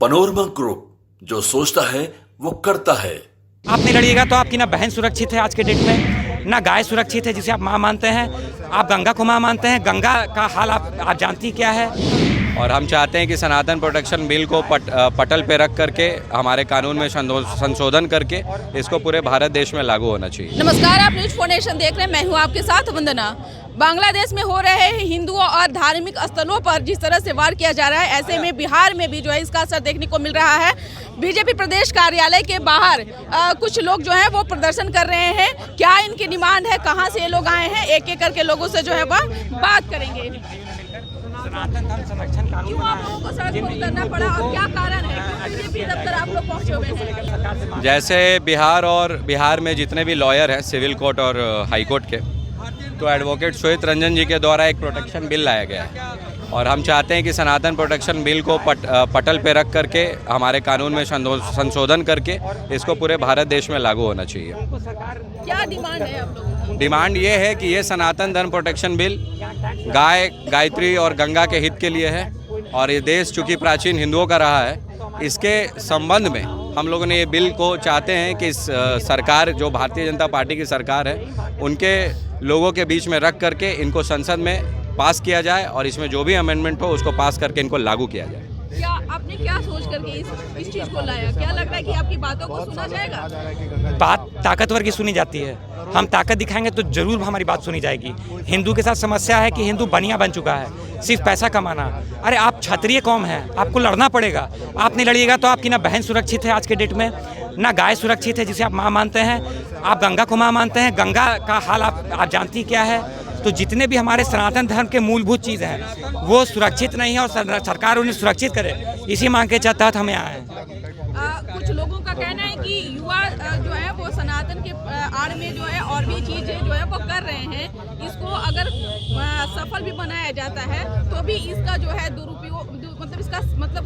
Panorama group, जो सोचता है वो करता है। आप नहीं लड़िएगा तो आपकी ना बहन सुरक्षित है आज के डेट में, ना गाय सुरक्षित है जिसे आप माँ मानते हैं। आप गंगा को माँ मानते हैं, गंगा का हाल आप जानती क्या है। और हम चाहते हैं कि सनातन प्रोटेक्शन बिल को पटल पे रख करके हमारे कानून में संशोधन करके इसको पूरे भारत देश में लागू होना चाहिए। नमस्कार, आप न्यूज़ फाउंडेशन देख रहे हैं, मैं हूं आपके साथ वंदना। बांग्लादेश में हो रहे हिंदुओं और धार्मिक स्थलों पर जिस तरह से वार किया जा रहा है, ऐसे में बिहार में भी जो है इसका असर देखने को मिल रहा है। बीजेपी प्रदेश कार्यालय के बाहर कुछ लोग जो है वो प्रदर्शन कर रहे हैं। क्या इनकी डिमांड है, कहाँ से ये लोग आए हैं, एक एक करके लोगों से जो है वह बात करेंगे। सनातन धर्म संरक्षण कानून क्यों आप लोगों को सड़क पर उतरना पड़ा और क्या कारण है, क्यों बीजेपी दफ्तर आप लोग पहुंचे हुए हैं। जैसे बिहार में जितने भी लॉयर हैं सिविल कोर्ट और हाई कोर्ट के, तो एडवोकेट श्वेत रंजन जी के द्वारा एक प्रोटेक्शन बिल लाया गया है और हम चाहते हैं कि सनातन प्रोटेक्शन बिल को पटल पे रख करके हमारे कानून में संशोधन करके इसको पूरे भारत देश में लागू होना चाहिए। क्या डिमांड है आप लोगों की? डिमांड ये है कि ये सनातन धर्म प्रोटेक्शन बिल गायत्री और गंगा के हित के लिए है और ये देश चूँकि प्राचीन हिंदुओं का रहा है, इसके संबंध में हम लोगों ने ये बिल को चाहते हैं कि सरकार, जो भारतीय जनता पार्टी की सरकार है, उनके लोगों के बीच में रख करके इनको संसद में पास किया जाए और इसमें जो भी अमेंडमेंट हो उसको पास करके इनको लागू किया जाए। क्या आपने क्या सोच करके इस चीज को लाया? क्या लग रहा है कि आपकी बातों को सुना जाएगा? बात ताकतवर की सुनी जाती है। हम ताकत दिखाएंगे तो जरूर हमारी बात सुनी जाएगी। हिंदू के साथ समस्या है कि हिंदू बनिया बन चुका है, सिर्फ पैसा कमाना। अरे आप क्षत्रिय कौम है, आपको लड़ना पड़ेगा। आप नहीं लड़िएगा तो आपकी ना बहन सुरक्षित है आज के डेट में, ना गाय सुरक्षित है जिसे आप माँ मानते हैं। आप गंगा को माँ मानते हैं, गंगा का हाल आप जानती क्या है। तो जितने भी हमारे सनातन धर्म के मूलभूत चीज़ हैं वो सुरक्षित नहीं है और सरकार उन्हें सुरक्षित करे, इसी मांग के तहत हम यहाँ आए। कुछ लोगों का कहना है कि युवा जो है वो सनातन के आड़ में जो है और भी चीजें जो है वो कर रहे हैं। इसको अगर सफल भी बनाया जाता है तो भी इसका जो है दुरुपयोग, मतलब इसका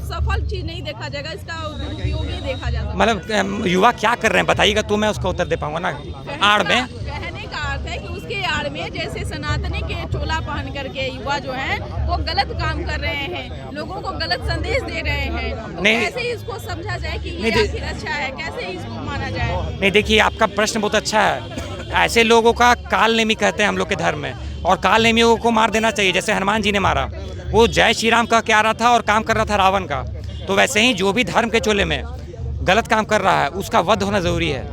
सफल चीज नहीं देखा जाएगा, इसका दुरुपयोग ही देखा जाता है। मतलब युवा क्या कर रहे हैं बताइएगा तो मैं उसका उत्तर दे पाऊंगा ना। आड़ में कहने का अर्थ है कि उसके आड़ में जैसे सनातनी के चोला पहन करके युवा जो है वो गलत काम कर रहे हैं, लोगों को गलत संदेश दे रहे हैं। तो कैसे इसको समझा जाए कि ये आखिर अच्छा है, कैसे इसको माना जाए? नहीं, देखिए आपका प्रश्न बहुत अच्छा है। ऐसे लोगों का काल नेमी कहते हैं हम लोग के धर्म में, और काल नेमियों को मार देना चाहिए। जैसे हनुमान जी ने मारा, वो जय श्री राम कह के आ रहा था और काम कर रहा था रावण का। तो वैसे ही जो भी धर्म के चोले में गलत काम कर रहा है उसका वध होना जरूरी है।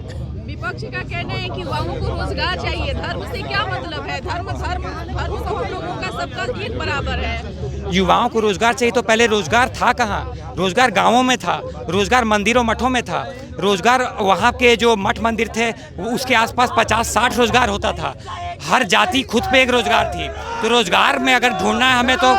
विपक्ष का कहना है कि युवाओं को रोजगार चाहिए। धर्म से क्या मतलब है? धर्म तो हम लोगों का सबका एक बराबर है। युवाओं को रोजगार चाहिए तो पहले रोजगार था कहाँ? रोजगार गांवों में था, रोजगार मंदिरों मठों में था, रोजगार वहाँ के जो मठ मंदिर थे उसके आसपास 50-60 रोजगार होता था। हर जाति खुद पे एक रोजगार थी। तो रोजगार में अगर ढूंढना है हमें तो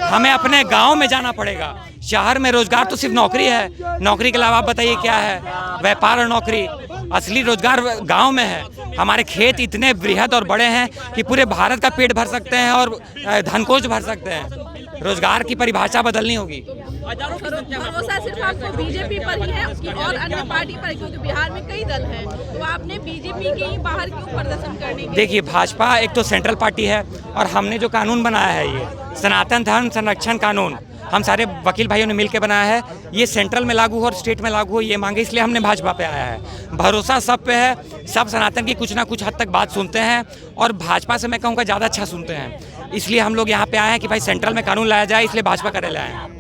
हमें अपने गांव में जाना पड़ेगा। शहर में रोजगार तो सिर्फ नौकरी है, नौकरी के अलावा आप बताइए क्या है? व्यापार और नौकरी। असली रोजगार गांव में है। हमारे खेत इतने बृहद और बड़े हैं कि पूरे भारत का पेट भर सकते हैं और धनकोष भर सकते हैं। रोजगार की परिभाषा बदलनी होगी। भरोसा सिर्फ आपको बीजेपी पर ही है कि और अन्य पार्टी पर? क्योंकि बिहार में कई दल हैं, तो आपने बीजेपी के ही बाहर क्यों प्रदर्शन करने के? देखिए, भाजपा एक तो सेंट्रल पार्टी है और हमने जो कानून बनाया है ये सनातन धर्म संरक्षण कानून, हम सारे वकील भाइयों ने मिलकर बनाया है। ये सेंट्रल में लागू हो और स्टेट में लागू हो, ये मांगे, इसलिए हमने भाजपा पे आया है। भरोसा सब पे है, सब सनातन की कुछ ना कुछ हद तक बात सुनते हैं और भाजपा से मैं कहूँगा ज़्यादा अच्छा सुनते हैं। इसलिए हम लोग यहाँ पे आए हैं कि भाई सेंट्रल में कानून लाया जाए, इसलिए भाजपा करे लाए हैं।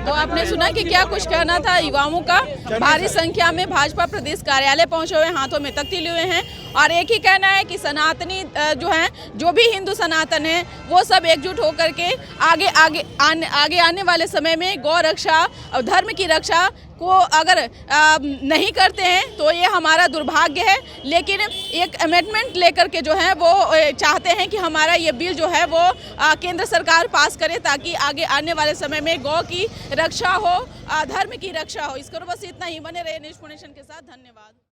तो आपने सुना कि क्या कुछ कहना था युवाओं का। भारी संख्या में भाजपा प्रदेश कार्यालय पहुंचे हुए, हाथों में तख्ती लिए हुए हैं और एक ही कहना है कि सनातनी जो हैं, जो भी हिंदू सनातन हैं, वो सब एकजुट होकर के आगे आने वाले समय में गौ रक्षा और धर्म की रक्षा को अगर नहीं करते हैं तो ये हमारा दुर्भाग्य है। लेकिन एक अमेंडमेंट लेकर के जो है वो चाहते हैं कि हमारा ये बिल जो है वो केंद्र सरकार पास करे ताकि आगे आने वाले समय में गौ की रक्षा हो, धर्म की रक्षा हो। इसको बस इतना ही। बने रहे न्यूज़ फाउंडेशन के साथ। धन्यवाद।